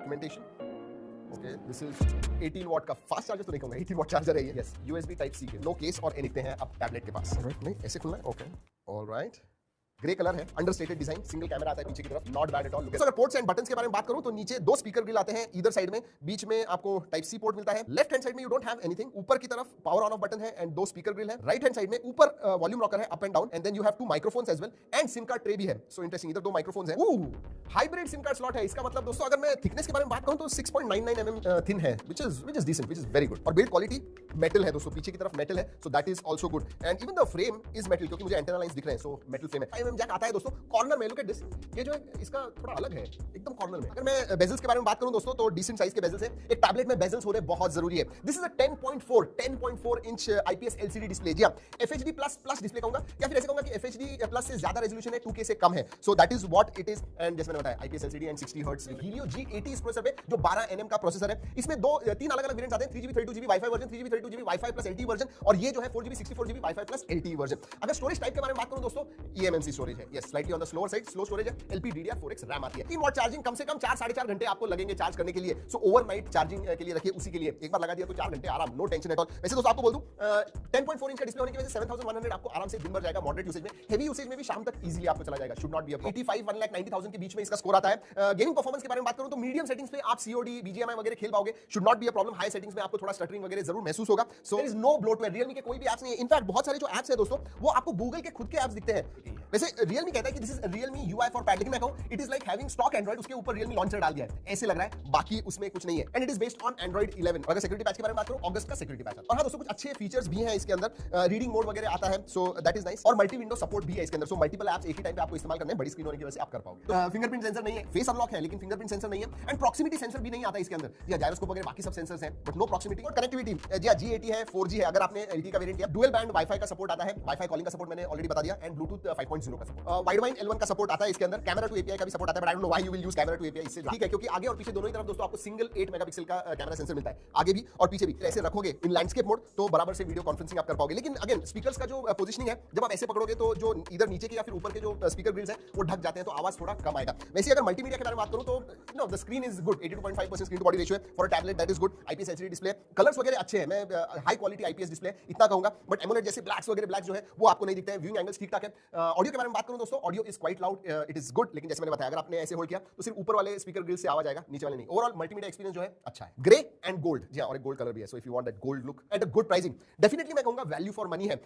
Documentation. Okay, this is 18 what का fast charger तो नहीं कहूंगा, 18 वॉट चार्जर है ये। यस, यूएसबी टाइप सी के, नो केस और एनीथिंग है अब टैबलेट के पास। ऑलराइट, नहीं ऐसे खुलना है। ओके, ऑलराइट, ग्रे कलर है, अंडरस्टेटेड डिजाइन, सिंगल कैमरा आता है पीछे की तरफ, नॉट बैड एट ऑल। अगर पोर्ट्स एंड बटन्स के बारे में बात करूं तो नीचे दो स्पीकर ग्रिल आते हैं ईदर साइड में, बीच में आपको टाइप सी पोर्ट मिलता है। लेफ्ट हैंड साइड में यू डोंट हैव एनीथिंग, ऊपर की तरफ पावर ऑन ऑफ बटन है एंड दो स्पीकर ग्रिल है। राइट हैंड साइड में ऊपर वॉल्यूम रॉकर है up and down, and then you have two microphones as well and sim card tray भी है। सो इंटरेस्टिंग, इधर दो माइक्रोफोन्स हैं। हाइब्रिड सिम कार्ड स्लॉट है, इसका मतलब दोस्तों अगर मैं थिकनेस के बारे में बात करूं तो 6.99 mm थिन है, which is decent, which is very good। और बिल्ड क्वालिटी मेटल है दोस्तों, पीछे की तरफ मेटल है, so that is also good. And even the frame is metal, क्योंकि मुझे एंटेना लाइंस दिख रहे हैं, सो मेटल फ्रेम है। 5mm जैक आता है दोस्तों कॉर्नर में, लुक एट दिस, ये जो है इसका थोड़ा अलग है, एकदम कॉर्नर में। अगर मैं बेजल्स के बारे में बात करूं दोस्तों तो डिसेंट साइज के बेजल्स है। एक टैबलेट में बेजल्स होने बहुत जरूरी है। This is a 10.4 inch IPS LCD display. जी हां, एफएचडी प्लस डिस्प्ले कहूंगा, या फिर ऐसे कहूंगा कि एफएचडी प्लस से ज्यादा रेजोल्यूशन है, 2K से कम है, so that is what it is. And जैसे मैंने बताया IPS LCD and 60 hertz Helio G80 इस प्रोसेसर पे, जो 12 nm का प्रोसेसर है। इसमें तीन अलग अलग वेरिएंट्स आते हैं, 3GB 32GB wifi version, 3GB 32GB wifi plus LTE version, और ये जो है 4GB 64GB wifi plus LTE version. अगर स्टोरेज टाइप के बारे में बात करूं दोस्तों, eMMC स्टोरेज है, yes, slightly on the slower side, slow storage है। LPDDR4X रैम आती है। 3 वॉट चार्जिंग, कम से कम 4-4.5 घंटे आपको लगेंगे चार्ज करने के लिए। सो ओवरनाइट चार्जिंग के लिए रखिए, उसी के लिए एक बार लगा दिया तो 4 घंटे आराम, नो टेंशन एट ऑल। वैसे दोस्तों आपको बोल दूं 10.4 इंच का डिस्प्ले होने की वजह से 7100 आपको आराम से दिन भर जाएगा मॉडरेट यूसेज में। हेवी यूसेज में भी शाम तक इजीली आपको चला जाएगा, शुड नॉट बी अ 85-1,90,000 के बीच में इसका स्कोर आता है। गेमिंग परफॉर्मेंस के बारे में बात करूं तो मीडियम सेटिंग्स पे आप COD BGMI वगैरह खेल पाओगे, should not be a problem. High settings में आपको थोड़ा स्टटरिंग वगैरह जरूर महसूस होगा। So there is no bloatware, Realme के कोई भी ऐप्स नहीं है। इनफैक्ट बहुत सारे जो ऐप्स है दोस्तों वो आपको गूगल के खुद के ऐप्स दिखते हैं। वैसे Realme कहता है कि this is Realme UI for pad, लेकिन मैं कहूं it is like having stock Android, उसके ऊपर Realme लॉन्चर डाल दिया है, ऐसे लग रहा है, बाकी उसमें कुछ नहीं है। And it is based on Android 11। अगर सिक्योरिटी पैच के बारे में बात करूं, अगस्त का सिक्योरिटी पैच। और हां दोस्तों, कुछ अच्छे फीचर्स भी हैं इसके अंदर, रीडिंग मोड वगैरह आता है, सो दैट इज नाइस। और मल्टी विंडो सपोर्ट भी है इसके अंदर, सो मल्टीपल ऐप्स एक ही टाइम पे आपको इस्तेमाल करने हैं, बड़ी स्क्रीन होने की वजह से आप कर पाओगे। फिंगरप्रिंट सेंसर नहीं है, फेस अनलॉक है लेकिन फिंगरप्रिंट सेंसर नहीं है, एंड प्रॉक्सिमिटी सेंसर भी नहीं आता इसके अंदर। या जायरोस्कोप वगैरह बाकी सब सेंसर्स हैं, बट नो प्रॉक्सिमिटी। और कनेक्टिविटी जी G80 है, 4G है, अगर आपने LTE का वेरिएंट लिया। डुअल बैंड वाईफाई का सपोर्ट आता है, वाईफाई कॉलिंग का सपोर्ट मैंने ऑलरेडी बता दिया, एंड ब्लूटूथ 5.0 का सपोर्ट। वाइडवाइन L1 का सपोर्ट आता है इसके अंदर, कैमरा टू API का भी सपोर्ट आता है, but I don't know why you will use camera two API, इससे ठीक है, क्योंकि आगे और पीछे दोनों ही तरफ दोस्तों आपको सिंगल 8 मेगापिक्सल का कैमरा सेंसर मिलता है, आगे भी और पीछे भी। ऐसे रखोगे इन लैंडस्केप मोड तो बराबर से वीडियो कॉन्फ्रेंसिंग आप कर पाओगे। लेकिन अगेन स्पीकर्स का जो पोजीशनिंग है, जब आप ऐसे पकड़ोगे तो जो इधर नीचे के या फिर ऊपर के जो स्पीकर ग्रिल्स हैं वो ढक जाते हैं, तो आवाज थोड़ा कम आएगा। वैसे अगर मल्टीमीडिया के बारे में बात करूं तो no, the screen is good, 82.5% screen to body ratio है for a tablet, that is good. IPS LCD display, colours वगैरह अच्छे हैं, मैं हाई क्वालिटी IPS डिस्प्ले इतना कहूंगा, बट एमोलेड जैसे ब्लैक्स वगैरह ब्लैक जो है वो आपको नहीं दिखते हैं। व्यूइंग एंगल्स ठीक ठाक है। ऑडियो के बारे में बात करूं दोस्तों, audio is quite loud, it is good, लेकिन जैसे मैंने बताया अगर आपने ऐसे होल्ड किया तो सिर्फ ऊपर वाले स्पीकर ग्रिल से आवाज आएगा, नीचे वाले नहीं। ओवरऑल मल्टीमीडिया एक्सपीरियंस जो है अच्छा है। ग्रे एंड गोल्ड, जी हां, और एक गोल्ड कलर भी है, so if you want that gold look at a good pricing, definitely मैं कहूंगा वैल्यू फॉर मनी है।